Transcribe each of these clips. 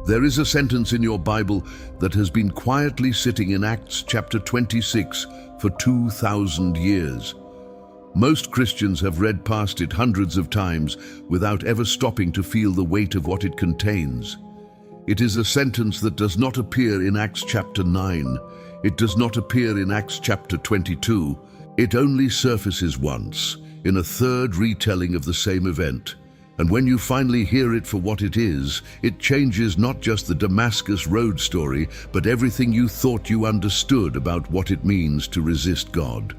There is a sentence in your Bible that has been quietly sitting in Acts chapter 26 for 2,000 years. Most Christians have read past it hundreds of times without ever stopping to feel the weight of what it contains. It is a sentence that does not appear in Acts chapter 9. It does not appear in Acts chapter 22. It only surfaces once, in a third retelling of the same event. And when you finally hear it for what it is, it changes not just the Damascus Road story, but everything you thought you understood about what it means to resist God.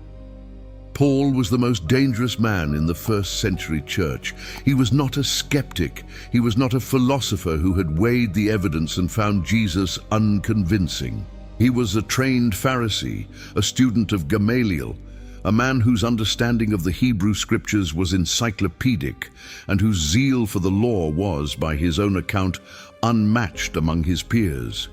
Paul was the most dangerous man in the first century church. He was not a skeptic. He was not a philosopher who had weighed the evidence and found Jesus unconvincing. He was a trained Pharisee, a student of Gamaliel, a man whose understanding of the Hebrew scriptures was encyclopedic and whose zeal for the law was, by his own account, unmatched among his peers.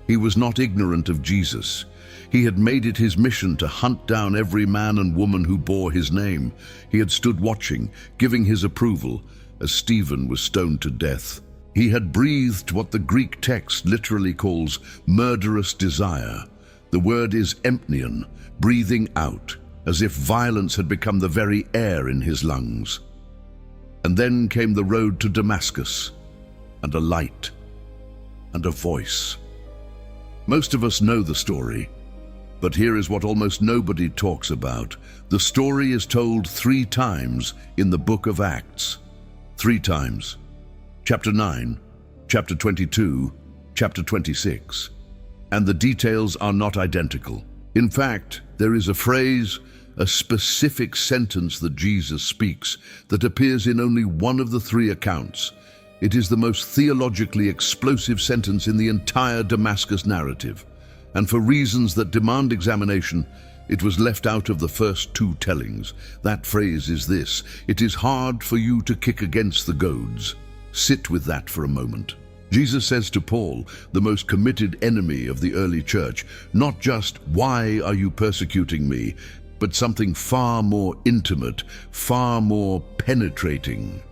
He was not ignorant of Jesus. He had made it his mission to hunt down every man and woman who bore his name. He had stood watching, giving his approval, as Stephen was stoned to death. He had breathed what the Greek text literally calls murderous desire. The word is empneon, breathing out, as if violence had become the very air in his lungs. And then came the road to Damascus, and a light, and a voice. Most of us know the story, but here is what almost nobody talks about. The story is told 3 times in the book of Acts. 3 times. Chapter 9, chapter 22, chapter 26. And the details are not identical. In fact, there is a phrase, a specific sentence that Jesus speaks that appears in only one of the 3 accounts. It is the most theologically explosive sentence in the entire Damascus narrative. And for reasons that demand examination, it was left out of the first 2 tellings. That phrase is this: it is hard for you to kick against the goads. Sit with that for a moment. Jesus says to Paul, the most committed enemy of the early church, not just, "Why are you persecuting me?" but something far more intimate, far more penetrating.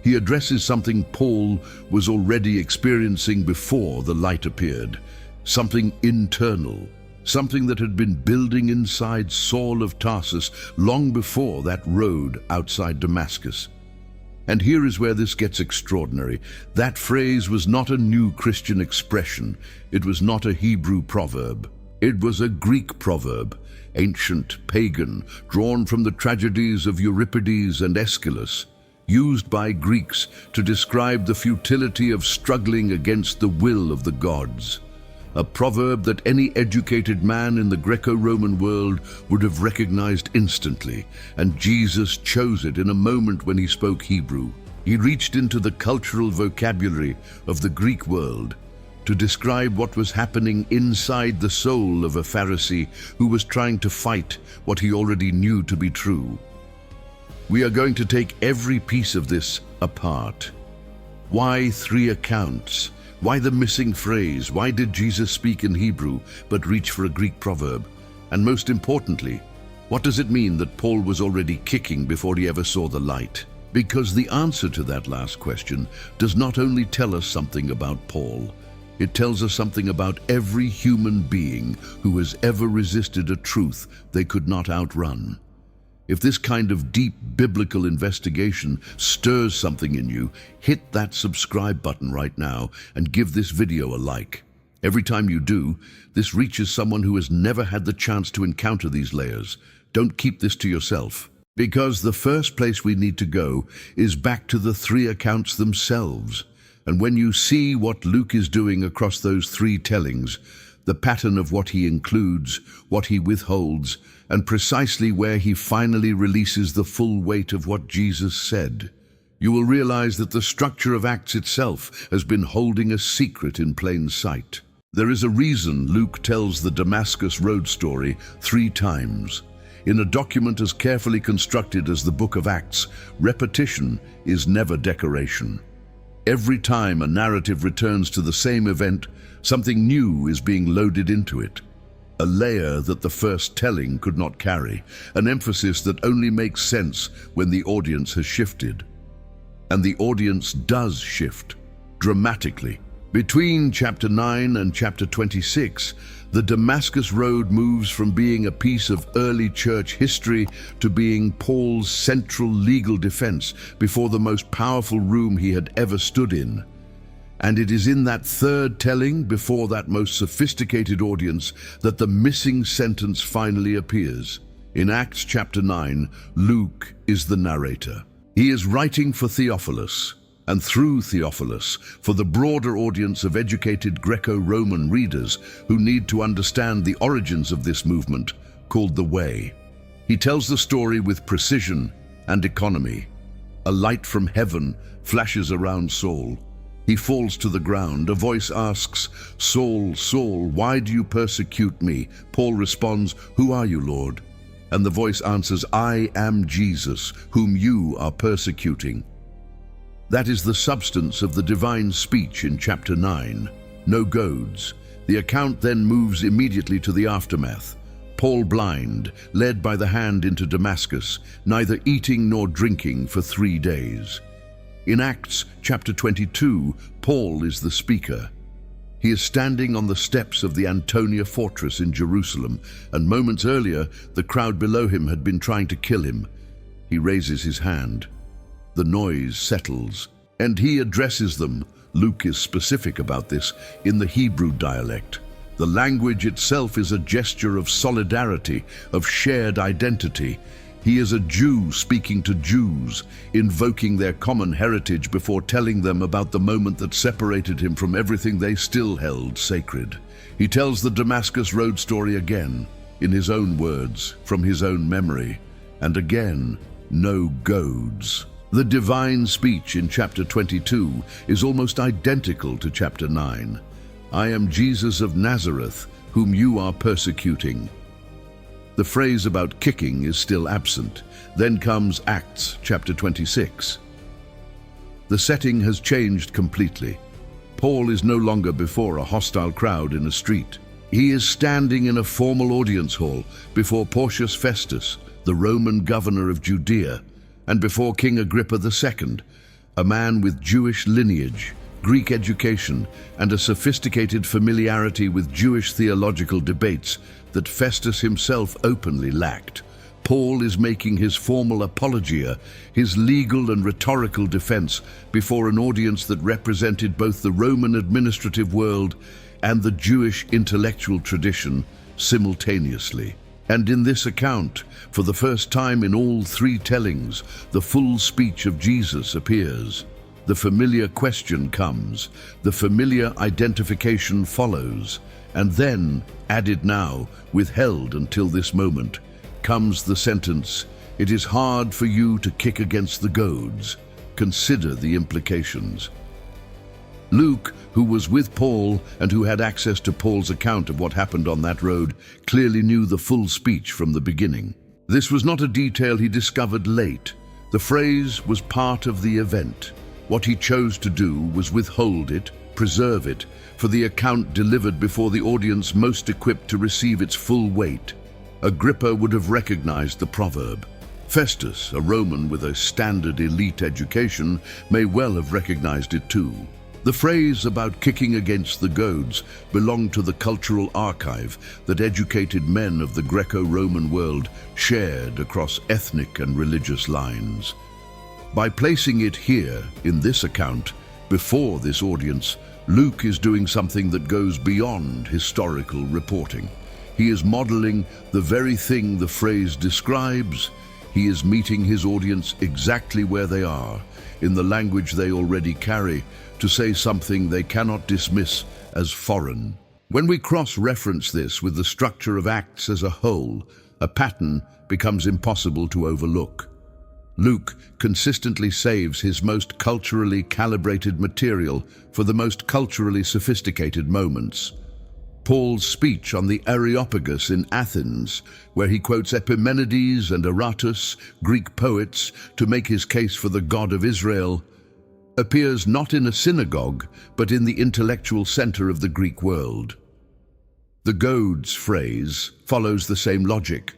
He addresses something Paul was already experiencing before the light appeared, something internal, something that had been building inside Saul of Tarsus long before that road outside Damascus. And here is where this gets extraordinary. That phrase was not a new Christian expression. It was not a Hebrew proverb. It was a Greek proverb, ancient, pagan, drawn from the tragedies of Euripides and Aeschylus, used by Greeks to describe the futility of struggling against the will of the gods. A proverb that any educated man in the Greco-Roman world would have recognized instantly, and Jesus chose it in a moment when he spoke Hebrew. He reached into the cultural vocabulary of the Greek world to describe what was happening inside the soul of a Pharisee who was trying to fight what he already knew to be true. We are going to take every piece of this apart. Why 3 accounts? Why the missing phrase? Why did Jesus speak in Hebrew but reach for a Greek proverb? And most importantly, what does it mean that Paul was already kicking before he ever saw the light? Because the answer to that last question does not only tell us something about Paul, it tells us something about every human being who has ever resisted a truth they could not outrun. If this kind of deep biblical investigation stirs something in you, hit that subscribe button right now and give this video a like. Every time you do, this reaches someone who has never had the chance to encounter these layers. Don't keep this to yourself. Because the first place we need to go is back to the 3 accounts themselves. And when you see what Luke is doing across those 3 tellings, the pattern of what he includes, what he withholds, and precisely where he finally releases the full weight of what Jesus said, you will realize that the structure of Acts itself has been holding a secret in plain sight. There is a reason Luke tells the Damascus Road story 3 times. In a document as carefully constructed as the book of Acts, repetition is never decoration. Every time a narrative returns to the same event, something new is being loaded into it. A layer that the first telling could not carry, an emphasis that only makes sense when the audience has shifted. And the audience does shift, dramatically, Between chapter 9 and chapter 26, the Damascus Road moves from being a piece of early church history to being Paul's central legal defense before the most powerful room he had ever stood in. And it is in that third telling, before that most sophisticated audience, that the missing sentence finally appears. In Acts chapter 9, Luke is the narrator. He is writing for Theophilus, and through Theophilus, for the broader audience of educated Greco-Roman readers who need to understand the origins of this movement, called the Way. He tells the story with precision and economy. A light from heaven flashes around Saul. He falls to the ground. A voice asks, "Saul, Saul, why do you persecute me?" Paul responds, "Who are you, Lord?" And the voice answers, "I am Jesus, whom you are persecuting." That is the substance of the divine speech in chapter 9. No goads. The account then moves immediately to the aftermath. Paul blind, led by the hand into Damascus, neither eating nor drinking for 3 days. In Acts chapter 22, Paul is the speaker. He is standing on the steps of the Antonia fortress in Jerusalem, and moments earlier, the crowd below him had been trying to kill him. He raises his hand. The noise settles, and he addresses them. Luke is specific about this in the Hebrew dialect. The language itself is a gesture of solidarity, of shared identity. He is a Jew speaking to Jews, invoking their common heritage before telling them about the moment that separated him from everything they still held sacred. He tells the Damascus Road story again, in his own words, from his own memory, and again, no goads. The divine speech in chapter 22 is almost identical to chapter 9. "I am Jesus of Nazareth, whom you are persecuting." The phrase about kicking is still absent. Then comes Acts chapter 26. The setting has changed completely. Paul is no longer before a hostile crowd in a street. He is standing in a formal audience hall before Porcius Festus, the Roman governor of Judea, and before King Agrippa II, a man with Jewish lineage, Greek education, and a sophisticated familiarity with Jewish theological debates that Festus himself openly lacked. Paul is making his formal apologia, his legal and rhetorical defense, before an audience that represented both the Roman administrative world and the Jewish intellectual tradition simultaneously. And in this account, for the first time in all 3 tellings, the full speech of Jesus appears. The familiar question comes, the familiar identification follows, and then, added now, withheld until this moment, comes the sentence, "It is hard for you to kick against the goads. Consider the implications." Luke, who was with Paul and who had access to Paul's account of what happened on that road, clearly knew the full speech from the beginning. This was not a detail he discovered late. The phrase was part of the event. What he chose to do was withhold it, preserve it, for the account delivered before the audience most equipped to receive its full weight. Agrippa would have recognized the proverb. Festus, a Roman with a standard elite education, may well have recognized it too. The phrase about kicking against the goads belonged to the cultural archive that educated men of the Greco-Roman world shared across ethnic and religious lines. By placing it here, in this account, before this audience, Luke is doing something that goes beyond historical reporting. He is modeling the very thing the phrase describes. He is meeting his audience exactly where they are, in the language they already carry, to say something they cannot dismiss as foreign. When we cross-reference this with the structure of Acts as a whole, a pattern becomes impossible to overlook. Luke consistently saves his most culturally calibrated material for the most culturally sophisticated moments. Paul's speech on the Areopagus in Athens, where he quotes Epimenides and Aratus, Greek poets, to make his case for the God of Israel, appears not in a synagogue, but in the intellectual center of the Greek world. The goads phrase follows the same logic.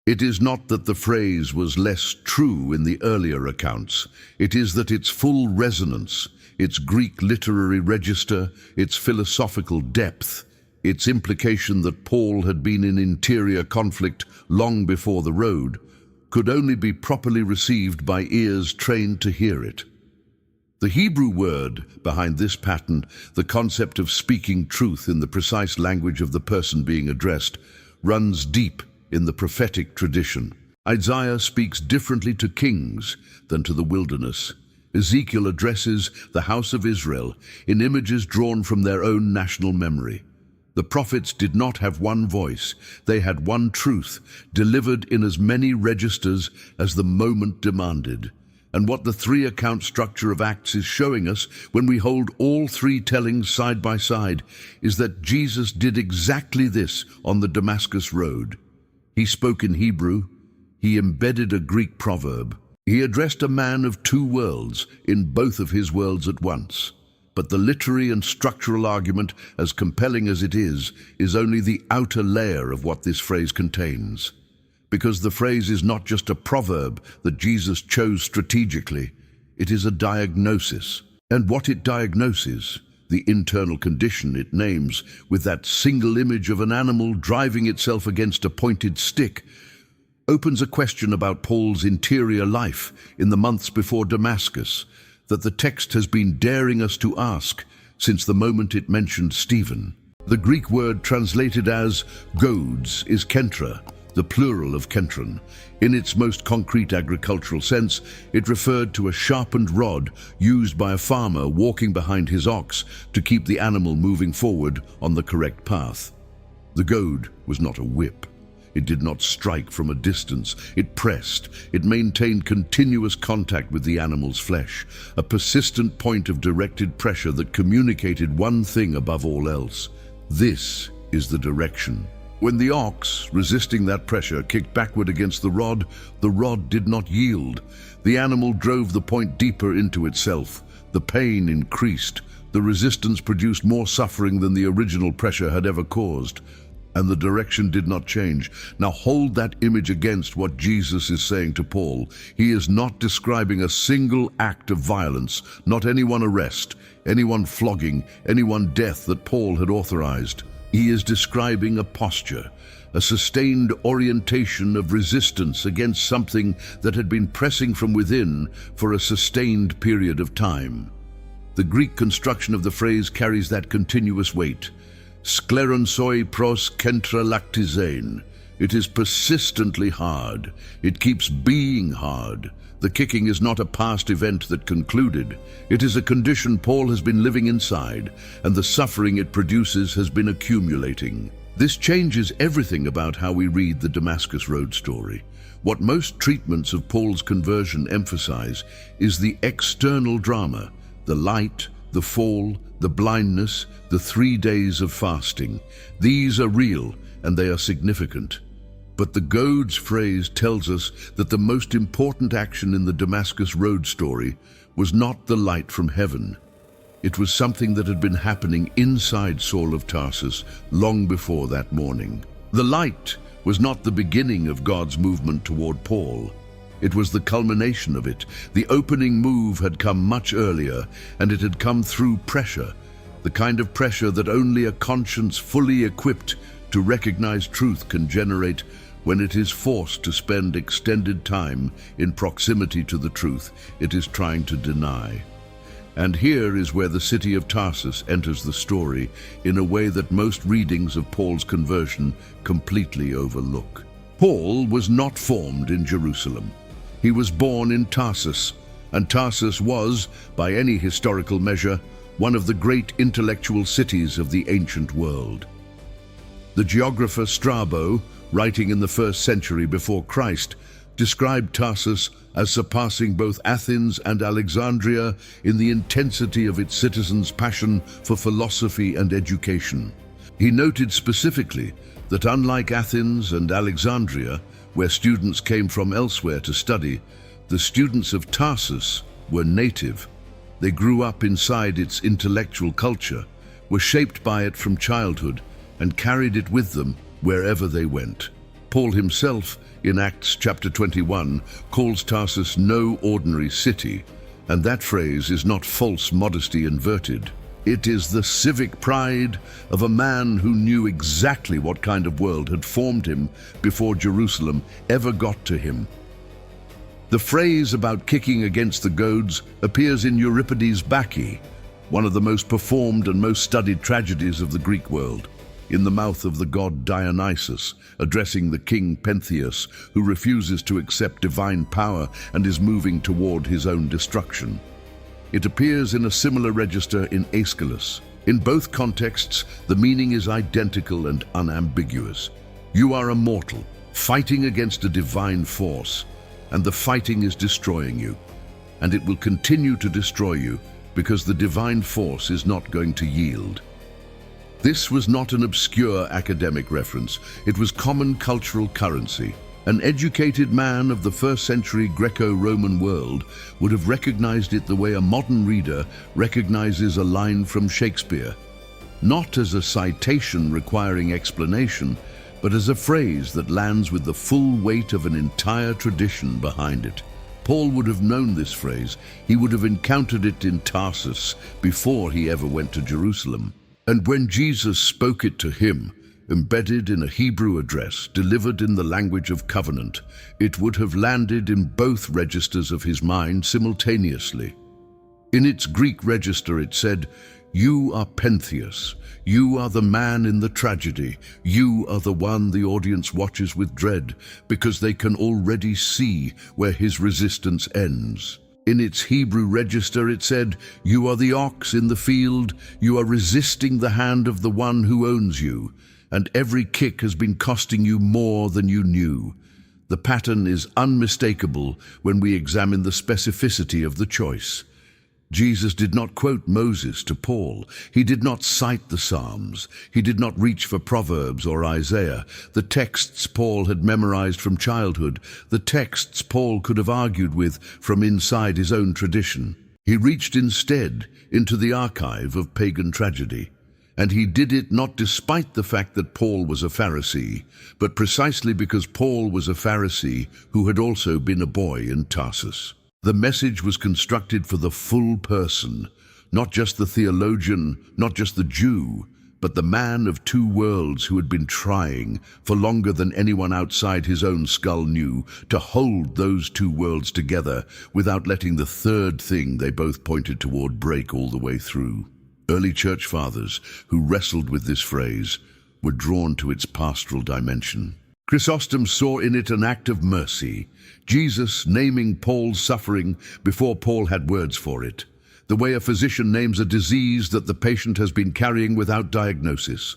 It is not that the phrase was less true in the earlier accounts. It is that its full resonance, its Greek literary register, its philosophical depth, its implication that Paul had been in interior conflict long before the road, could only be properly received by ears trained to hear it. The Hebrew word behind this pattern, the concept of speaking truth in the precise language of the person being addressed, runs deep in the prophetic tradition. Isaiah speaks differently to kings than to the wilderness. Ezekiel addresses the house of Israel in images drawn from their own national memory. The prophets did not have one voice. They had one truth, delivered in as many registers as the moment demanded. And what the three-account structure of Acts is showing us when we hold all three tellings side by side is that Jesus did exactly this on the Damascus Road. He spoke in Hebrew. He embedded a Greek proverb. He addressed a man of two worlds in both of his worlds at once. But the literary and structural argument, as compelling as it is only the outer layer of what this phrase contains. Because the phrase is not just a proverb that Jesus chose strategically, it is a diagnosis. And what it diagnoses, the internal condition it names, with that single image of an animal driving itself against a pointed stick, opens a question about Paul's interior life in the months before Damascus, that the text has been daring us to ask since the moment it mentioned Stephen. The Greek word translated as goads is kentra, the plural of kentron. In its most concrete agricultural sense, it referred to a sharpened rod used by a farmer walking behind his ox to keep the animal moving forward on the correct path. The goad was not a whip. It did not strike from a distance. It pressed. It maintained continuous contact with the animal's flesh, a persistent point of directed pressure that communicated one thing above all else. This is the direction. When the ox, resisting that pressure, kicked backward against the rod did not yield. The animal drove the point deeper into itself. The pain increased. The resistance produced more suffering than the original pressure had ever caused. And the direction did not change. Now hold that image against what Jesus is saying to Paul. He is not describing a single act of violence, not any one arrest, any one flogging, any one death that Paul had authorized. He is describing a posture, a sustained orientation of resistance against something that had been pressing from within for a sustained period of time. The Greek construction of the phrase carries that continuous weight. Skleronsoi pros kentra lactizein. It is persistently hard. It keeps being hard. The kicking is not a past event that concluded. It is a condition Paul has been living inside, and the suffering it produces has been accumulating. This changes everything about how we read the Damascus Road story. What most treatments of Paul's conversion emphasize is the external drama, the light, the fall, the blindness, the 3 days of fasting. These are real and they are significant. But the goads phrase tells us that the most important action in the Damascus Road story was not the light from heaven. It was something that had been happening inside Saul of Tarsus long before that morning. The light was not the beginning of God's movement toward Paul. It was the culmination of it. The opening move had come much earlier, and it had come through pressure, the kind of pressure that only a conscience fully equipped to recognize truth can generate when it is forced to spend extended time in proximity to the truth it is trying to deny. And here is where the city of Tarsus enters the story in a way that most readings of Paul's conversion completely overlook. Paul was not formed in Jerusalem. He was born in Tarsus, and Tarsus was, by any historical measure, one of the great intellectual cities of the ancient world. The geographer Strabo, writing in the 1st century before Christ, described Tarsus as surpassing both Athens and Alexandria in the intensity of its citizens' passion for philosophy and education. He noted specifically that unlike Athens and Alexandria, where students came from elsewhere to study, the students of Tarsus were native. They grew up inside its intellectual culture, were shaped by it from childhood, and carried it with them wherever they went. Paul himself, in Acts chapter 21, calls Tarsus no ordinary city. And that phrase is not false modesty inverted. It is the civic pride of a man who knew exactly what kind of world had formed him before Jerusalem ever got to him. The phrase about kicking against the goads appears in Euripides' Bacchae, one of the most performed and most studied tragedies of the Greek world, in the mouth of the god Dionysus, addressing the king Pentheus, who refuses to accept divine power and is moving toward his own destruction. It appears in a similar register in Aeschylus. In both contexts, the meaning is identical and unambiguous. You are a mortal, fighting against a divine force, and the fighting is destroying you. And it will continue to destroy you because the divine force is not going to yield. This was not an obscure academic reference. It was common cultural currency. An educated man of the first-century Greco-Roman world would have recognized it the way a modern reader recognizes a line from Shakespeare, not as a citation requiring explanation, but as a phrase that lands with the full weight of an entire tradition behind it. Paul would have known this phrase. He would have encountered it in Tarsus before he ever went to Jerusalem. And when Jesus spoke it to him, embedded in a Hebrew address delivered in the language of covenant, it would have landed in both registers of his mind simultaneously. In its Greek register it said, "You are Pentheus, you are the man in the tragedy, you are the one the audience watches with dread, because they can already see where his resistance ends." In its Hebrew register it said, "You are the ox in the field, you are resisting the hand of the one who owns you, and every kick has been costing you more than you knew." The pattern is unmistakable when we examine the specificity of the choice. Jesus did not quote Moses to Paul. He did not cite the Psalms. He did not reach for Proverbs or Isaiah, the texts Paul had memorized from childhood, the texts Paul could have argued with from inside his own tradition. He reached instead into the archive of pagan tragedy. And he did it not despite the fact that Paul was a Pharisee, but precisely because Paul was a Pharisee who had also been a boy in Tarsus. The message was constructed for the full person, not just the theologian, not just the Jew, but the man of two worlds who had been trying, for longer than anyone outside his own skull knew, to hold those two worlds together without letting the third thing they both pointed toward break all the way through. Early church fathers who wrestled with this phrase were drawn to its pastoral dimension. Chrysostom saw in it an act of mercy, Jesus naming Paul's suffering before Paul had words for it, the way a physician names a disease that the patient has been carrying without diagnosis.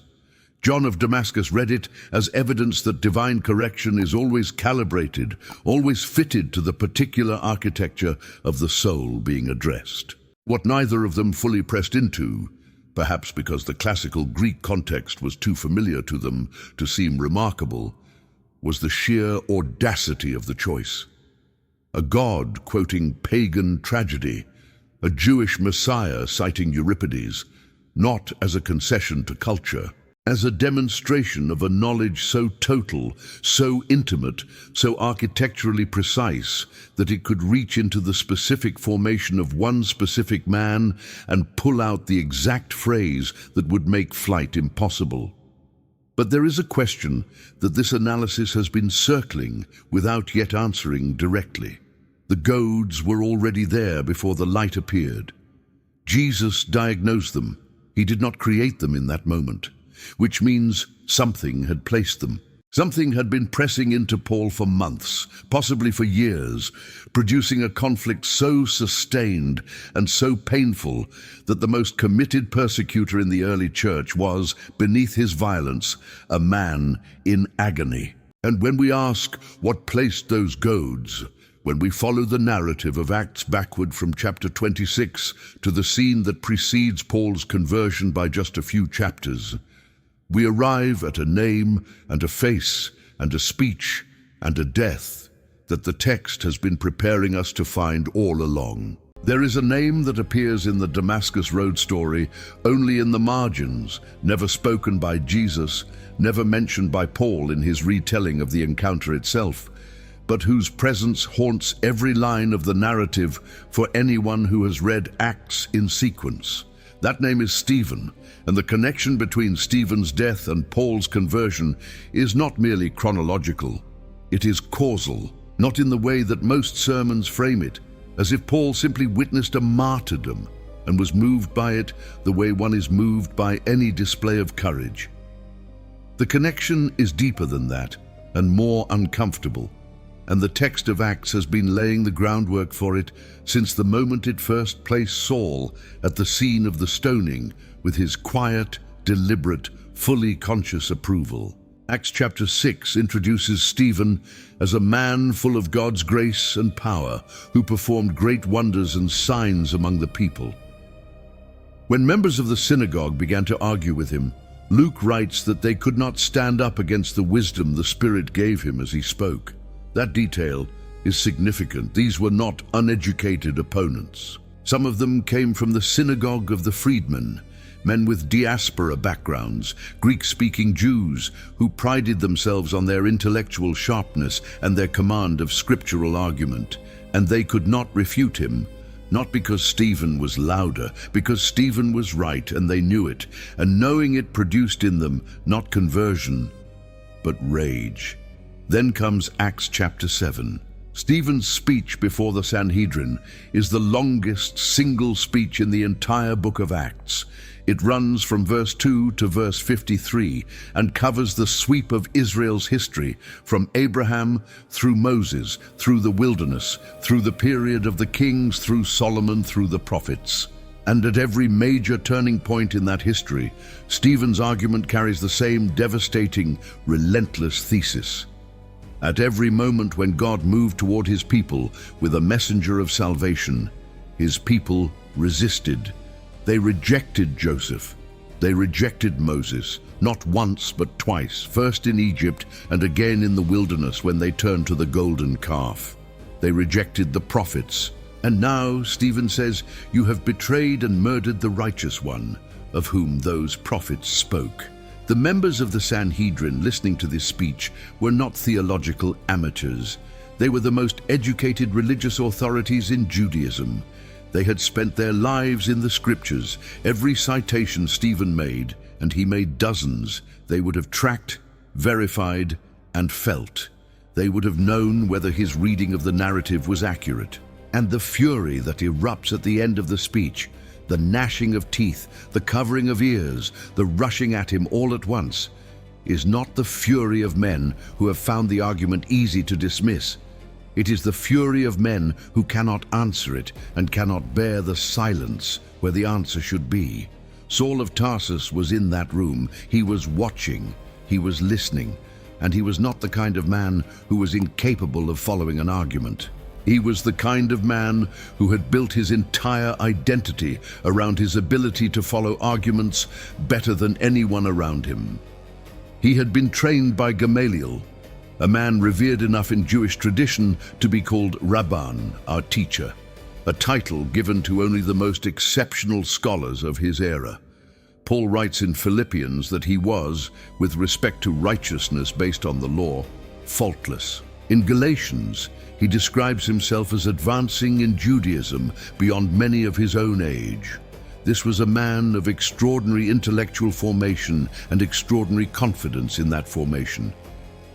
John of Damascus read it as evidence that divine correction is always calibrated, always fitted to the particular architecture of the soul being addressed. What neither of them fully pressed into, perhaps because the classical Greek context was too familiar to them to seem remarkable, was the sheer audacity of the choice. A god quoting pagan tragedy, a Jewish Messiah citing Euripides, not as a concession to culture, as a demonstration of a knowledge so total, so intimate, so architecturally precise that it could reach into the specific formation of one specific man and pull out the exact phrase that would make flight impossible. But there is a question that this analysis has been circling without yet answering directly. The goads were already there before the light appeared. Jesus diagnosed them. He did not create them in that moment, which means something had placed them. Something had been pressing into Paul for months, possibly for years, producing a conflict so sustained and so painful that the most committed persecutor in the early church was, beneath his violence, a man in agony. And when we ask what placed those goads, when we follow the narrative of Acts backward from chapter 26 to the scene that precedes Paul's conversion by just a few chapters, we arrive at a name and a face and a speech and a death that the text has been preparing us to find all along. There is a name that appears in the Damascus Road story only in the margins, never spoken by Jesus, never mentioned by Paul in his retelling of the encounter itself. but whose presence haunts every line of the narrative for anyone who has read Acts in sequence. That name is Stephen, and the connection between Stephen's death and Paul's conversion is not merely chronological. It is causal, not in the way that most sermons frame it, as if Paul simply witnessed a martyrdom and was moved by it the way one is moved by any display of courage. The connection is deeper than that and more uncomfortable, and the text of Acts has been laying the groundwork for it since the moment it first placed Saul at the scene of the stoning with his quiet, deliberate, fully conscious approval. Acts chapter 6 introduces Stephen as a man full of God's grace and power who performed great wonders and signs among the people. When members of the synagogue began to argue with him, Luke writes that they could not stand up against the wisdom the Spirit gave him as he spoke. That detail is significant. These were not uneducated opponents. Some of them came from the synagogue of the freedmen, men with diaspora backgrounds, Greek-speaking Jews who prided themselves on their intellectual sharpness and their command of scriptural argument, and they could not refute him. Not because Stephen was louder, because Stephen was right and they knew it, and knowing it produced in them not conversion, but rage. Then comes Acts chapter 7. Stephen's speech before the Sanhedrin is the longest single speech in the entire book of Acts. It runs from verse 2 to verse 53 and covers the sweep of Israel's history from Abraham through Moses, through the wilderness, through the period of the kings, through Solomon, through the prophets. And at every major turning point in that history, Stephen's argument carries the same devastating, relentless thesis. At every moment when God moved toward his people with a messenger of salvation, his people resisted. They rejected Joseph. They rejected Moses, not once but twice, first in Egypt and again in the wilderness when they turned to the golden calf. They rejected the prophets. And now, Stephen says, you have betrayed and murdered the righteous one, of whom those prophets spoke. The members of the Sanhedrin listening to this speech were not theological amateurs. They were the most educated religious authorities in Judaism. They had spent their lives in the scriptures. Every citation Stephen made, and he made dozens, they would have tracked, verified, and felt. They would have known whether his reading of the narrative was accurate. And the fury that erupts at the end of the speech, the gnashing of teeth, the covering of ears, the rushing at him all at once, is not the fury of men who have found the argument easy to dismiss. It is the fury of men who cannot answer it and cannot bear the silence where the answer should be. Saul of Tarsus was in that room. He was watching, he was listening, and he was not the kind of man who was incapable of following an argument. He was the kind of man who had built his entire identity around his ability to follow arguments better than anyone around him. He had been trained by Gamaliel, a man revered enough in Jewish tradition to be called Rabban, our teacher, a title given to only the most exceptional scholars of his era. Paul writes in Philippians that he was, with respect to righteousness based on the law, faultless. In Galatians, he describes himself as advancing in Judaism beyond many of his own age. This was a man of extraordinary intellectual formation and extraordinary confidence in that formation.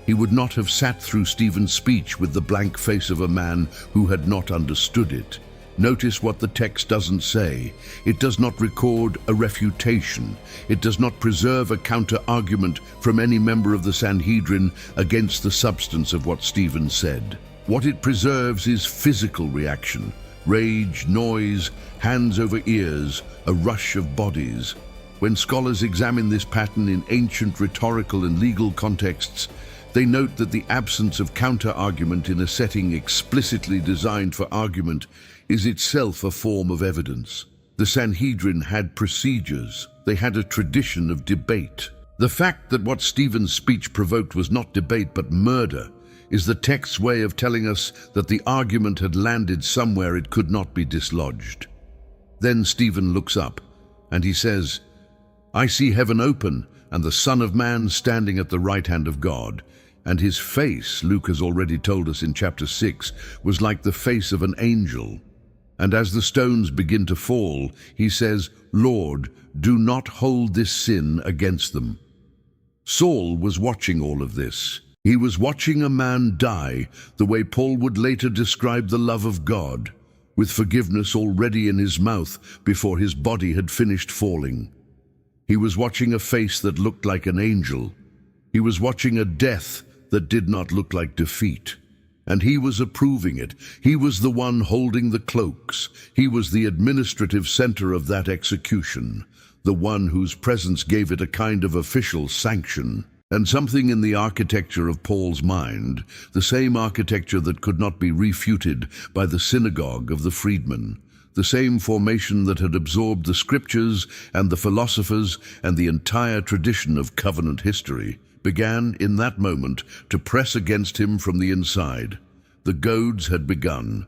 He would not have sat through Stephen's speech with the blank face of a man who had not understood it. Notice what the text doesn't say. It does not record a refutation. It does not preserve a counter-argument from any member of the Sanhedrin against the substance of what Stephen said. What it preserves is physical reaction, rage, noise, hands over ears, a rush of bodies. When scholars examine this pattern in ancient rhetorical and legal contexts, they note that the absence of counter-argument in a setting explicitly designed for argument is itself a form of evidence. The Sanhedrin had procedures. They had a tradition of debate. The fact that what Stephen's speech provoked was not debate but murder is the text's way of telling us that the argument had landed somewhere it could not be dislodged. Then Stephen looks up, and he says, "I see heaven open, and the Son of Man standing at the right hand of God." And his face, Luke has already told us in chapter 6, was like the face of an angel. And as the stones begin to fall, he says, "Lord, do not hold this sin against them." Saul was watching all of this. He was watching a man die the way Paul would later describe the love of God, with forgiveness already in his mouth before his body had finished falling. He was watching a face that looked like an angel. He was watching a death that did not look like defeat. And he was approving it. He was the one holding the cloaks. He was the administrative center of that execution, the one whose presence gave it a kind of official sanction. And something in the architecture of Paul's mind, the same architecture that could not be refuted by the synagogue of the freedmen, the same formation that had absorbed the scriptures and the philosophers and the entire tradition of covenant history, began in that moment to press against him from the inside. The goads had begun.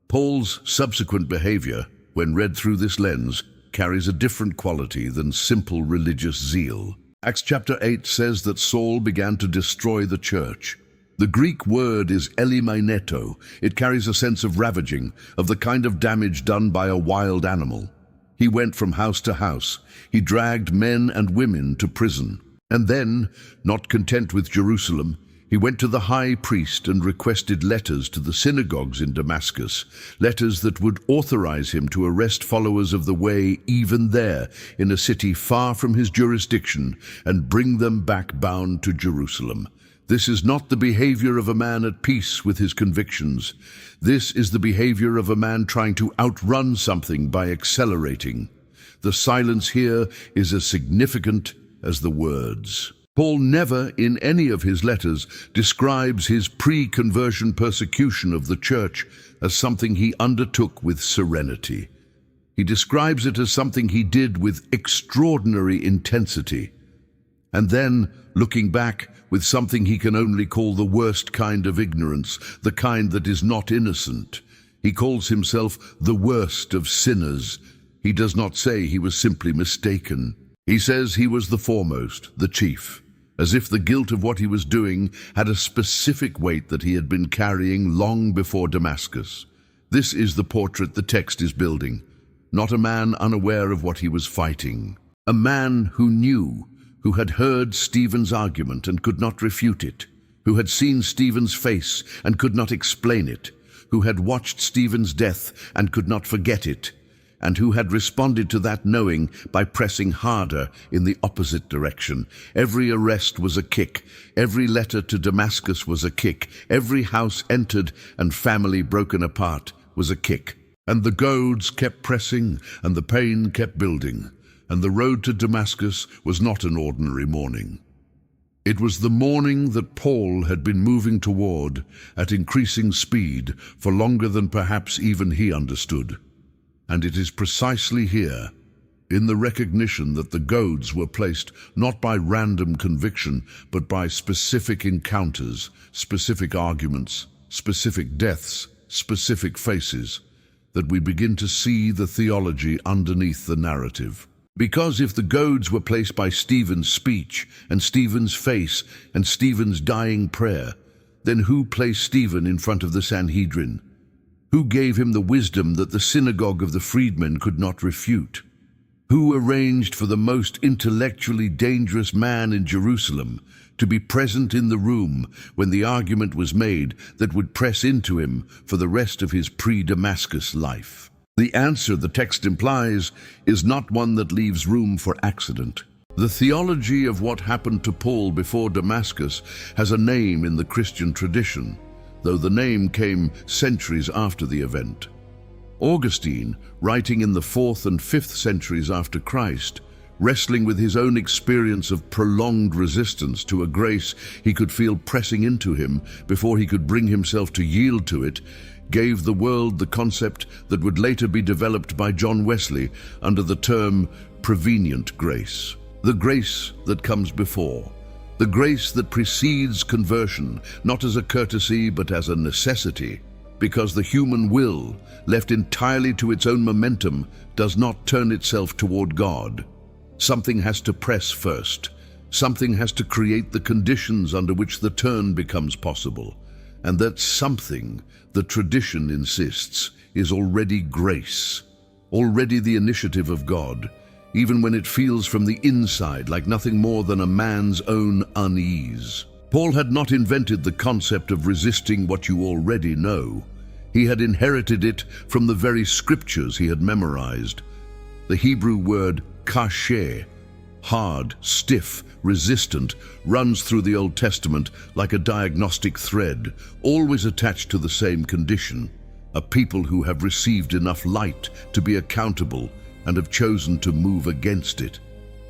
Paul's subsequent behavior, when read through this lens, carries a different quality than simple religious zeal. Acts chapter 8 says that Saul began to destroy the church. The Greek word is elimeneto. It carries a sense of ravaging, of the kind of damage done by a wild animal. He went from house to house. He dragged men and women to prison. And then, not content with Jerusalem, he went to the high priest and requested letters to the synagogues in Damascus, letters that would authorize him to arrest followers of the way even there, in a city far from his jurisdiction, and bring them back bound to Jerusalem. This is not the behavior of a man at peace with his convictions. This is the behavior of a man trying to outrun something by accelerating. The silence here is as significant as the words. Paul never, in any of his letters, describes his pre-conversion persecution of the church as something he undertook with serenity. He describes it as something he did with extraordinary intensity. And then, looking back, with something he can only call the worst kind of ignorance, the kind that is not innocent. He calls himself the worst of sinners. He does not say he was simply mistaken. He says he was the foremost, the chief, as if the guilt of what he was doing had a specific weight that he had been carrying long before Damascus. This is the portrait the text is building, not a man unaware of what he was fighting. A man who knew, who had heard Stephen's argument and could not refute it, who had seen Stephen's face and could not explain it, who had watched Stephen's death and could not forget it, and who had responded to that knowing by pressing harder in the opposite direction. Every arrest was a kick. Every letter to Damascus was a kick. Every house entered and family broken apart was a kick. And the goads kept pressing, and the pain kept building. And the road to Damascus was not an ordinary morning. It was the morning that Paul had been moving toward at increasing speed for longer than perhaps even he understood. And it is precisely here, in the recognition that the goads were placed not by random conviction, but by specific encounters, specific arguments, specific deaths, specific faces, that we begin to see the theology underneath the narrative. Because if the goads were placed by Stephen's speech and Stephen's face and Stephen's dying prayer, then who placed Stephen in front of the Sanhedrin? Who gave him the wisdom that the synagogue of the freedmen could not refute? Who arranged for the most intellectually dangerous man in Jerusalem to be present in the room when the argument was made that would press into him for the rest of his pre-Damascus life? The answer the text implies is not one that leaves room for accident. The theology of what happened to Paul before Damascus has a name in the Christian tradition, though the name came centuries after the event. Augustine, writing in the 4th and 5th centuries after Christ, wrestling with his own experience of prolonged resistance to a grace he could feel pressing into him before he could bring himself to yield to it, gave the world the concept that would later be developed by John Wesley under the term Prevenient grace. The grace that comes before. The grace that precedes conversion, not as a courtesy but as a necessity, because the human will, left entirely to its own momentum, does not turn itself toward God. Something has to press first. Something has to create the conditions under which the turn becomes possible. And that something, the tradition insists, is already grace, already the initiative of God, even when it feels from the inside like nothing more than a man's own unease. Paul had not invented the concept of resisting what you already know. He had inherited it from the very scriptures he had memorized. The Hebrew word kasher, hard, stiff, resistant, runs through the Old Testament like a diagnostic thread, always attached to the same condition: a people who have received enough light to be accountable and have chosen to move against it.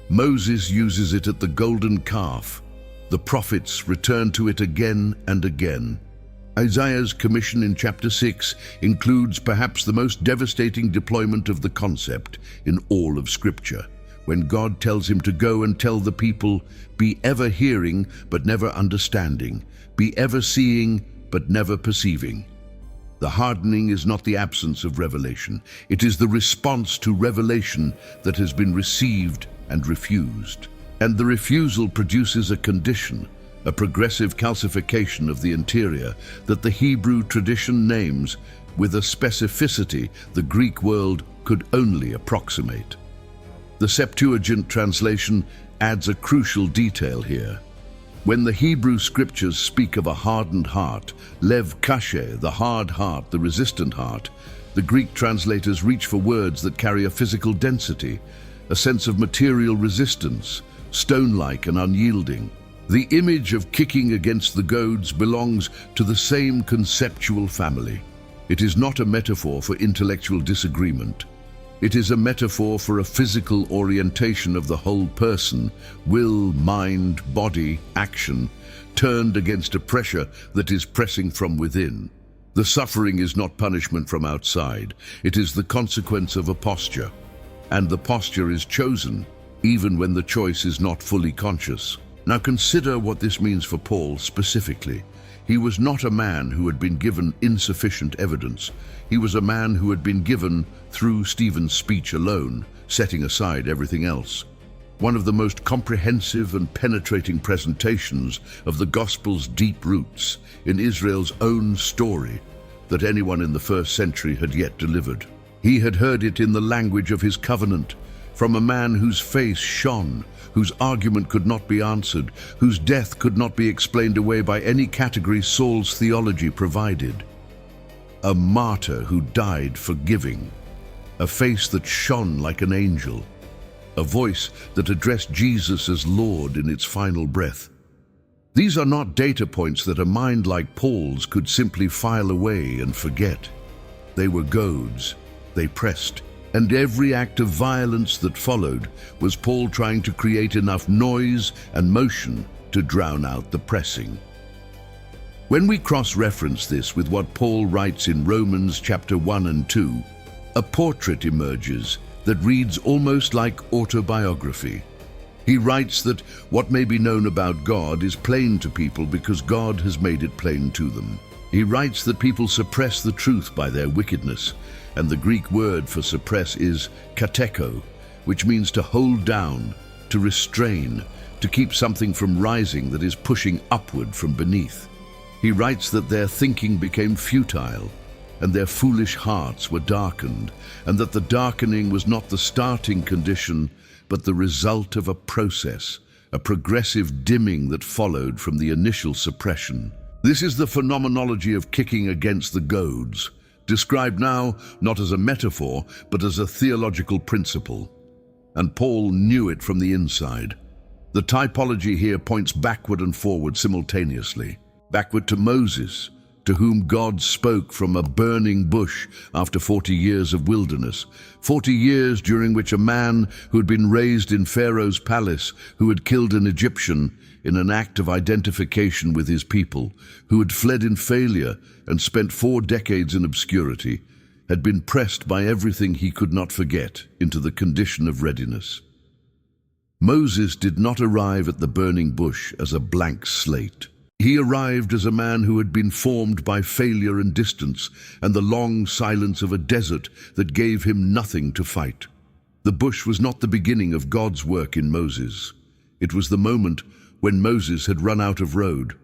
Moses uses it at the golden calf. The prophets return to it again and again. Isaiah's commission in chapter 6 includes perhaps the most devastating deployment of the concept in all of Scripture, when God tells him to go and tell the people, "Be ever hearing but never understanding, be ever seeing but never perceiving." The hardening is not the absence of revelation. It is the response to revelation that has been received and refused. And the refusal produces a condition, a progressive calcification of the interior that the Hebrew tradition names with a specificity the Greek world could only approximate. The Septuagint translation adds a crucial detail here. When the Hebrew scriptures speak of a hardened heart, lev kasher, the hard heart, the resistant heart, the Greek translators reach for words that carry a physical density, a sense of material resistance, stone-like and unyielding. The image of kicking against the goads belongs to the same conceptual family. It is not a metaphor for intellectual disagreement. It is a metaphor for a physical orientation of the whole person, will, mind, body, action, turned against a pressure that is pressing from within. The suffering is not punishment from outside. It is the consequence of a posture. And the posture is chosen, even when the choice is not fully conscious. Now consider what this means for Paul specifically. He was not a man who had been given insufficient evidence. He was a man who had been given, through Stephen's speech alone, setting aside everything else, one of the most comprehensive and penetrating presentations of the gospel's deep roots in Israel's own story that anyone in the first century had yet delivered. He had heard it in the language of his covenant, from a man whose face shone, whose argument could not be answered, whose death could not be explained away by any category Saul's theology provided. A martyr who died forgiving, a face that shone like an angel, a voice that addressed Jesus as Lord in its final breath. These are not data points that a mind like Paul's could simply file away and forget. They were goads. They pressed. And every act of violence that followed was Paul trying to create enough noise and motion to drown out the pressing. When we cross-reference this with what Paul writes in Romans chapter 1 and 2, a portrait emerges that reads almost like autobiography. He writes that what may be known about God is plain to people because God has made it plain to them. He writes that people suppress the truth by their wickedness, and the Greek word for suppress is kateko, which means to hold down, to restrain, to keep something from rising that is pushing upward from beneath. He writes that their thinking became futile, and their foolish hearts were darkened, and that the darkening was not the starting condition, but the result of a process, a progressive dimming that followed from the initial suppression. This is the phenomenology of kicking against the goads, described now not as a metaphor, but as a theological principle. And Paul knew it from the inside. The typology here points backward and forward simultaneously. Backward to Moses, to whom God spoke from a burning bush after 40 years of wilderness, 40 years during which a man who had been raised in Pharaoh's palace, who had killed an Egyptian in an act of identification with his people, who had fled in failure and spent 4 decades in obscurity, had been pressed by everything he could not forget into the condition of readiness. Moses did not arrive at the burning bush as a blank slate. He arrived as a man who had been formed by failure and distance and the long silence of a desert that gave him nothing to fight. The bush was not the beginning of God's work in Moses. It was the moment when Moses had run out of road.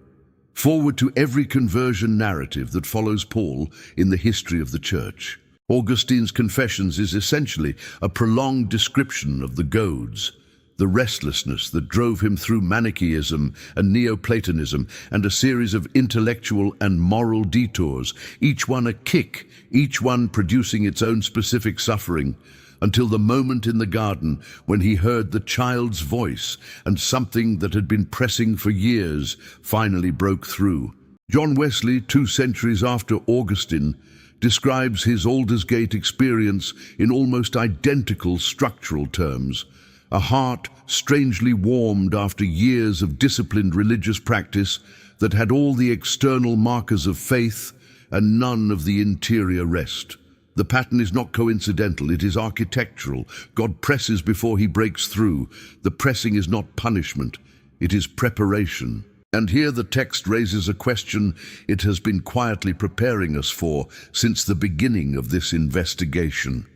Forward to every conversion narrative that follows Paul in the history of the church. Augustine's Confessions is essentially a prolonged description of the goads, the restlessness that drove him through Manichaeism and Neoplatonism, and a series of intellectual and moral detours, each one a kick, each one producing its own specific suffering, until the moment in the garden when he heard the child's voice and something that had been pressing for years finally broke through. John Wesley, 2 centuries after Augustine, describes his Aldersgate experience in almost identical structural terms. A heart strangely warmed after years of disciplined religious practice that had all the external markers of faith and none of the interior rest. The pattern is not coincidental, it is architectural. God presses before he breaks through. The pressing is not punishment, it is preparation. And here the text raises a question it has been quietly preparing us for since the beginning of this investigation.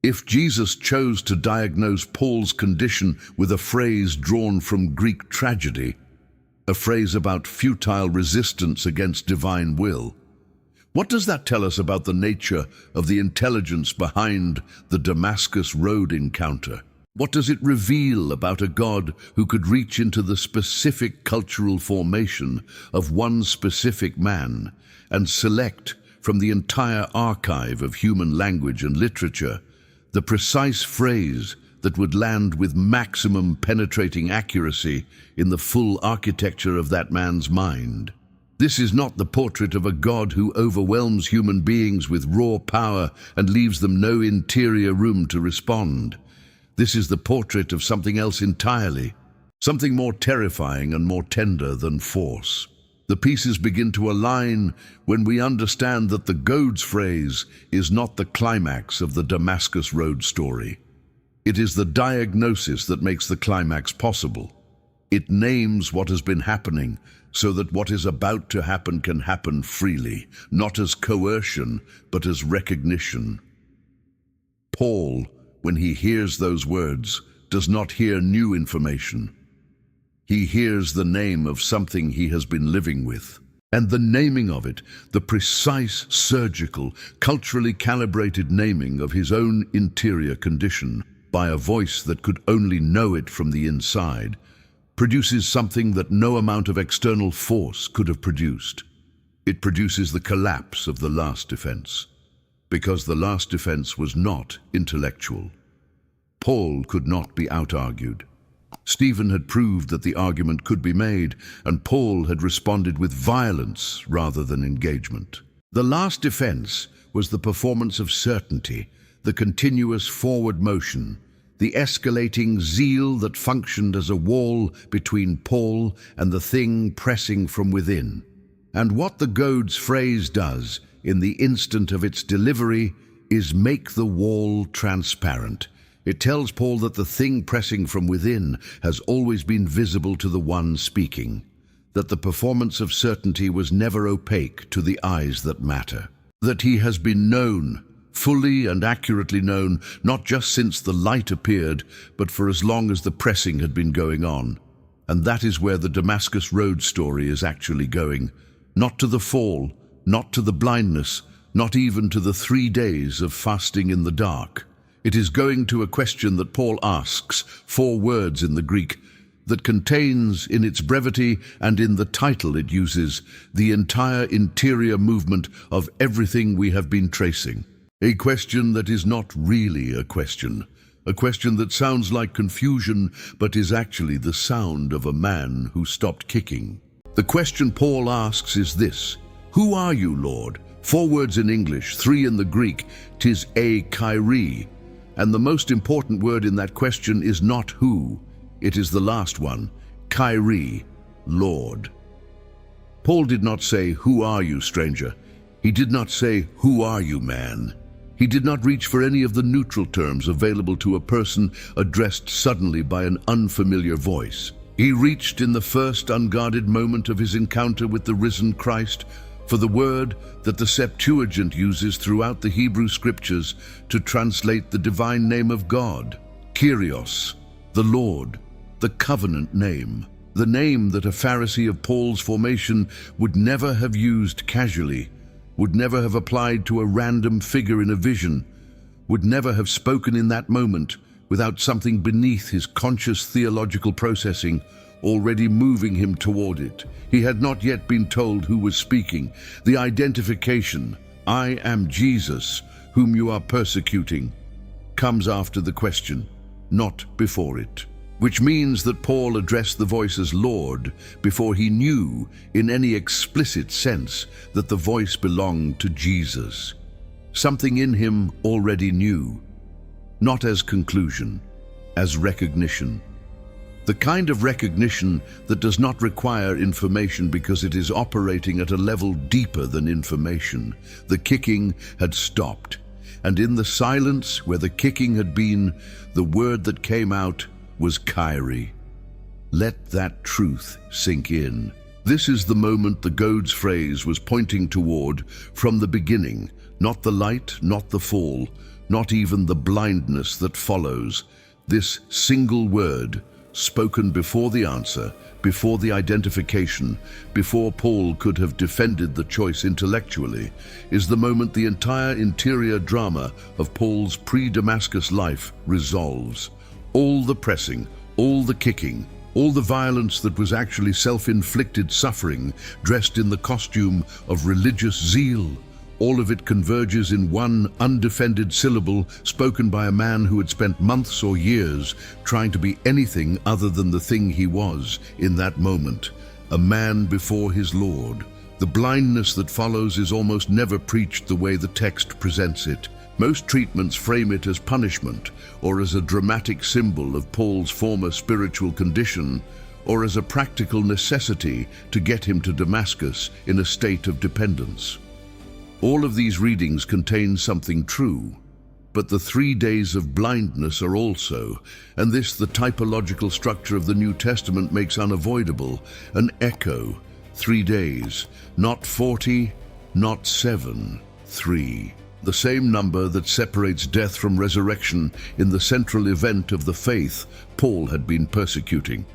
If Jesus chose to diagnose Paul's condition with a phrase drawn from Greek tragedy, a phrase about futile resistance against divine will, what does that tell us about the nature of the intelligence behind the Damascus Road encounter? What does it reveal about a God who could reach into the specific cultural formation of one specific man and select from the entire archive of human language and literature the precise phrase that would land with maximum penetrating accuracy in the full architecture of that man's mind? This is not the portrait of a God who overwhelms human beings with raw power and leaves them no interior room to respond. This is the portrait of something else entirely, something more terrifying and more tender than force. The pieces begin to align when we understand that the goads phrase is not the climax of the Damascus Road story. It is the diagnosis that makes the climax possible. It names what has been happening so that what is about to happen can happen freely, not as coercion, but as recognition. Paul, when he hears those words, does not hear new information. He hears the name of something he has been living with. And the naming of it, the precise, surgical, culturally calibrated naming of his own interior condition, by a voice that could only know it from the inside, produces something that no amount of external force could have produced. It produces the collapse of the last defense, because the last defense was not intellectual. Paul could not be out-argued. Stephen had proved that the argument could be made, and Paul had responded with violence rather than engagement. The last defense was the performance of certainty, the continuous forward motion, the escalating zeal that functioned as a wall between Paul and the thing pressing from within. And what the goads phrase does, in the instant of its delivery, is make the wall transparent. It tells Paul that the thing pressing from within has always been visible to the one speaking, that the performance of certainty was never opaque to the eyes that matter, that he has been known, fully and accurately known, not just since the light appeared, but for as long as the pressing had been going on. And that is where the Damascus Road story is actually going, not to the fall, not to the blindness, not even to the 3 days of fasting in the dark. It is going to a question that Paul asks, 4 words in the Greek, that contains in its brevity and in the title it uses the entire interior movement of everything we have been tracing. A question that is not really a question that sounds like confusion but is actually the sound of a man who stopped kicking. The question Paul asks is this: who are you, Lord? 4 words in English, 3 in the Greek, 'tis a Kyrie. And the most important word in that question is not who, it is the last one, Kyrie, Lord. Paul did not say, "Who are you, stranger?" He did not say, "Who are you, man?" He did not reach for any of the neutral terms available to a person addressed suddenly by an unfamiliar voice. He reached in the first unguarded moment of his encounter with the risen Christ for the word that the Septuagint uses throughout the Hebrew Scriptures to translate the divine name of God, Kyrios, the Lord. the covenant name, the name that a Pharisee of Paul's formation would never have used casually, would never have applied to a random figure in a vision, would never have spoken in that moment without something beneath his conscious theological processing already moving him toward it. He had not yet been told who was speaking. The identification, "I am Jesus, whom you are persecuting," comes after the question, not before it. Which means that Paul addressed the voice as Lord before he knew, in any explicit sense, that the voice belonged to Jesus. Something in him already knew, not as conclusion, as recognition. The kind of recognition that does not require information because it is operating at a level deeper than information. The kicking had stopped, and in the silence where the kicking had been, the word that came out was Kyrie. Let that truth sink in. This is the moment the goads phrase was pointing toward from the beginning, not the light, not the fall, not even the blindness that follows. This single word, spoken before the answer, before the identification, before Paul could have defended the choice intellectually, is the moment the entire interior drama of Paul's pre-Damascus life resolves. All the pressing, all the kicking, all the violence that was actually self-inflicted suffering dressed in the costume of religious zeal, all of it converges in one undefended syllable spoken by a man who had spent months or years trying to be anything other than the thing he was in that moment, a man before his Lord. The blindness that follows is almost never preached the way the text presents it. Most treatments frame it as punishment, or as a dramatic symbol of Paul's former spiritual condition, or as a practical necessity to get him to Damascus in a state of dependence. All of these readings contain something true, but the 3 days of blindness are also, and this the typological structure of the New Testament makes unavoidable, an echo. 3 days, not 40, not 7, 3. The same number that separates death from resurrection in the central event of the faith Paul had been persecuting.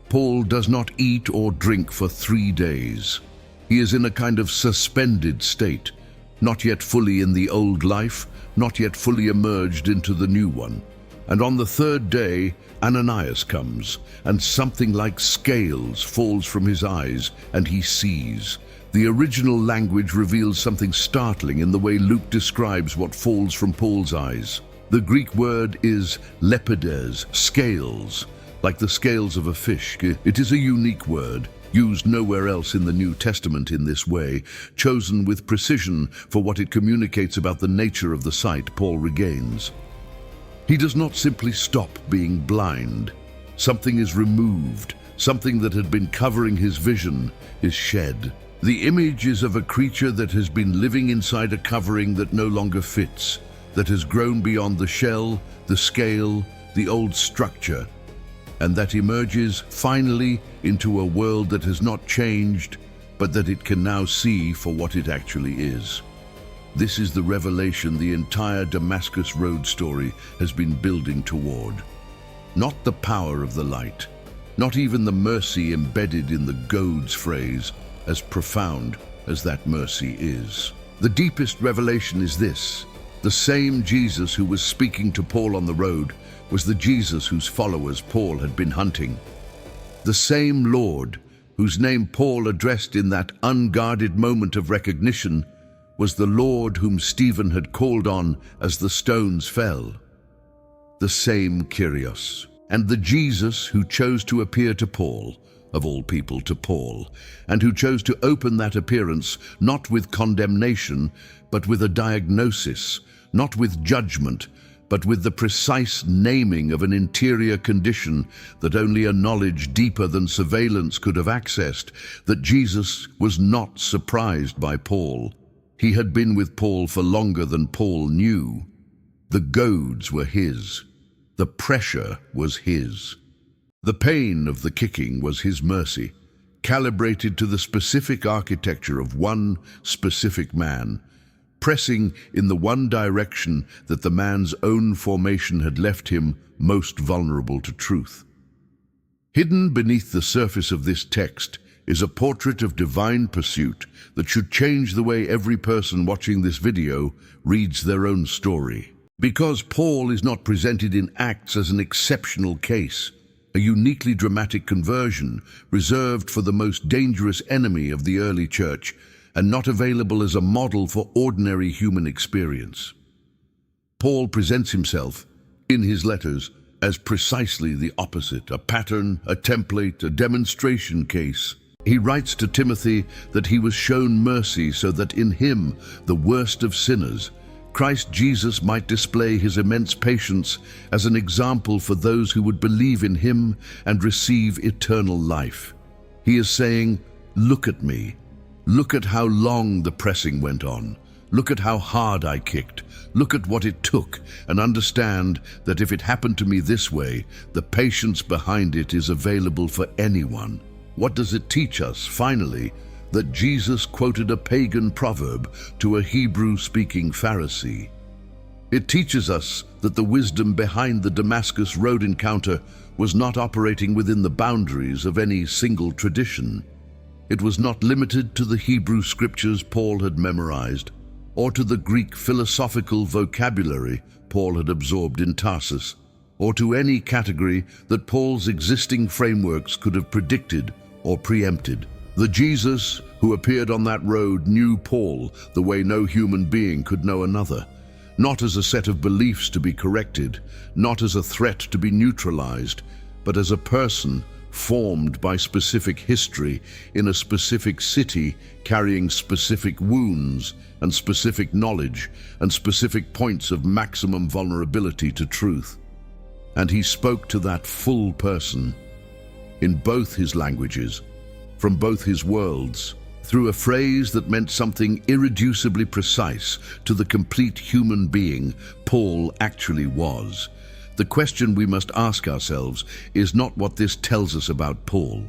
Paul does not eat or drink for 3 days. He is in a kind of suspended state, not yet fully in the old life, not yet fully emerged into the new one. And on the 3rd day, Ananias comes, and something like scales falls from his eyes, and he sees. The original language reveals something startling in the way Luke describes what falls from Paul's eyes. The Greek word is lepides, scales, like the scales of a fish. It is a unique word, used nowhere else in the New Testament in this way, chosen with precision for what it communicates about the nature of the sight Paul regains. He does not simply stop being blind. Something is removed, something that had been covering his vision is shed. The image is of a creature that has been living inside a covering that no longer fits, that has grown beyond the shell, the scale, the old structure, and that emerges finally into a world that has not changed, but that it can now see for what it actually is. This is the revelation the entire Damascus Road story has been building toward. Not the power of the light, not even the mercy embedded in the goads phrase, as profound as that mercy is. The deepest revelation is this: the same Jesus who was speaking to Paul on the road was the Jesus whose followers Paul had been hunting. The same Lord whose name Paul addressed in that unguarded moment of recognition was the Lord whom Stephen had called on as the stones fell. The same Kyrios, and the Jesus who chose to appear to Paul, of all people to Paul, and who chose to open that appearance not with condemnation, but with a diagnosis, not with judgment, but with the precise naming of an interior condition that only a knowledge deeper than surveillance could have accessed, that Jesus was not surprised by Paul. He had been with Paul for longer than Paul knew. The goads were his. The pressure was his. The pain of the kicking was his mercy, calibrated to the specific architecture of one specific man, pressing in the one direction that the man's own formation had left him most vulnerable to truth. Hidden beneath the surface of this text is a portrait of divine pursuit that should change the way every person watching this video reads their own story. Because Paul is not presented in Acts as an exceptional case, a uniquely dramatic conversion reserved for the most dangerous enemy of the early church, and not available as a model for ordinary human experience. Paul presents himself, in his letters, as precisely the opposite, a pattern, a template, a demonstration case. He writes to Timothy that he was shown mercy so that in him, the worst of sinners, Christ Jesus might display his immense patience as an example for those who would believe in him and receive eternal life. He is saying, look at me. Look at how long the pressing went on. Look at how hard I kicked. Look at what it took, and understand that if it happened to me this way, the patience behind it is available for anyone. What does it teach us, finally? That Jesus quoted a pagan proverb to a Hebrew-speaking Pharisee. It teaches us that the wisdom behind the Damascus Road encounter was not operating within the boundaries of any single tradition. It was not limited to the Hebrew scriptures Paul had memorized, or to the Greek philosophical vocabulary Paul had absorbed in Tarsus, or to any category that Paul's existing frameworks could have predicted or preempted. The Jesus who appeared on that road knew Paul the way no human being could know another, not as a set of beliefs to be corrected, not as a threat to be neutralized, but as a person formed by specific history in a specific city, carrying specific wounds and specific knowledge and specific points of maximum vulnerability to truth. And he spoke to that full person in both his languages, from both his worlds, through a phrase that meant something irreducibly precise to the complete human being Paul actually was. The question we must ask ourselves is not what this tells us about Paul.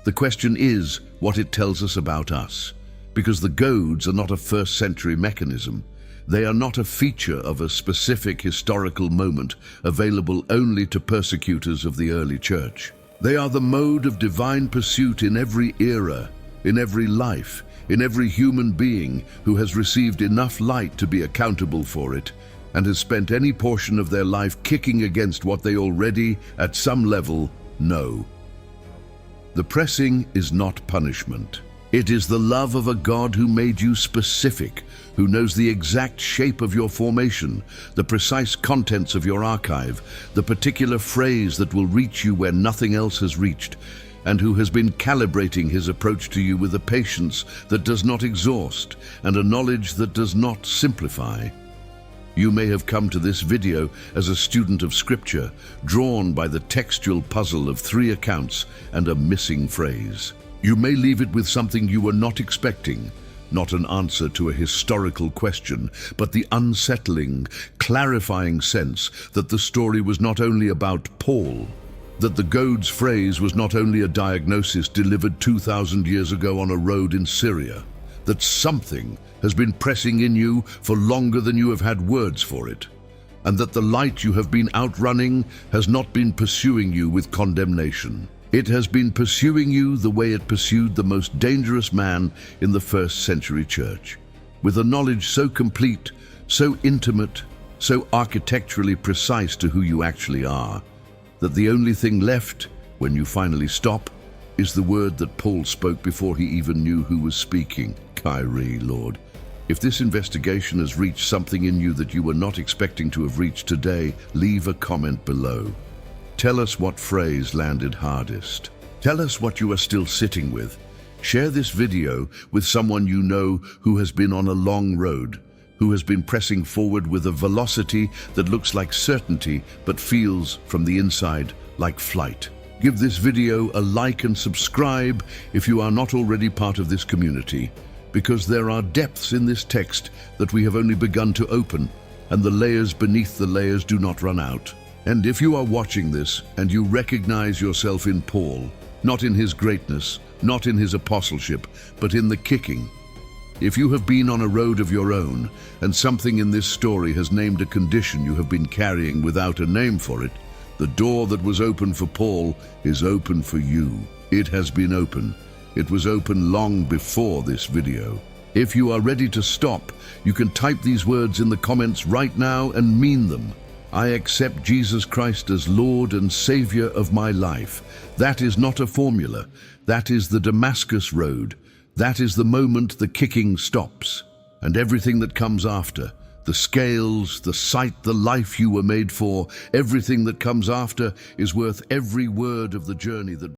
The question is what it tells us about us, because the goads are not a first-century mechanism. They are not a feature of a specific historical moment available only to persecutors of the early church. They are the mode of divine pursuit in every era, in every life, in every human being who has received enough light to be accountable for it, and has spent any portion of their life kicking against what they already, at some level, know. The pressing is not punishment. It is the love of a God who made you specific, who knows the exact shape of your formation, the precise contents of your archive, the particular phrase that will reach you where nothing else has reached, and who has been calibrating his approach to you with a patience that does not exhaust and a knowledge that does not simplify. You may have come to this video as a student of Scripture, drawn by the textual puzzle of 3 accounts and a missing phrase. You may leave it with something you were not expecting, not an answer to a historical question, but the unsettling, clarifying sense that the story was not only about Paul, that the goads phrase was not only a diagnosis delivered 2,000 years ago on a road in Syria, that something has been pressing in you for longer than you have had words for it, and that the light you have been outrunning has not been pursuing you with condemnation. It has been pursuing you the way it pursued the most dangerous man in the first-century church, with a knowledge so complete, so intimate, so architecturally precise to who you actually are, that the only thing left, when you finally stop, is the word that Paul spoke before he even knew who was speaking. Kyrie, Lord. If this investigation has reached something in you that you were not expecting to have reached today, leave a comment below. Tell us what phrase landed hardest. Tell us what you are still sitting with. Share this video with someone you know who has been on a long road, who has been pressing forward with a velocity that looks like certainty but feels, from the inside, like flight. Give this video a like and subscribe if you are not already part of this community, because there are depths in this text that we have only begun to open, and the layers beneath the layers do not run out. And if you are watching this and you recognize yourself in Paul, not in his greatness, not in his apostleship, but in the kicking, if you have been on a road of your own and something in this story has named a condition you have been carrying without a name for it, The door that was open for Paul is open for you. It has been open. It was open long before this video. If you are ready to stop, you can type these words in the comments right now and mean them. I accept Jesus Christ as Lord and Savior of my life. That is not a formula. That is the Damascus Road. That is the moment the kicking stops. And everything that comes after, the scales, the sight, the life you were made for, everything that comes after is worth every word of the journey that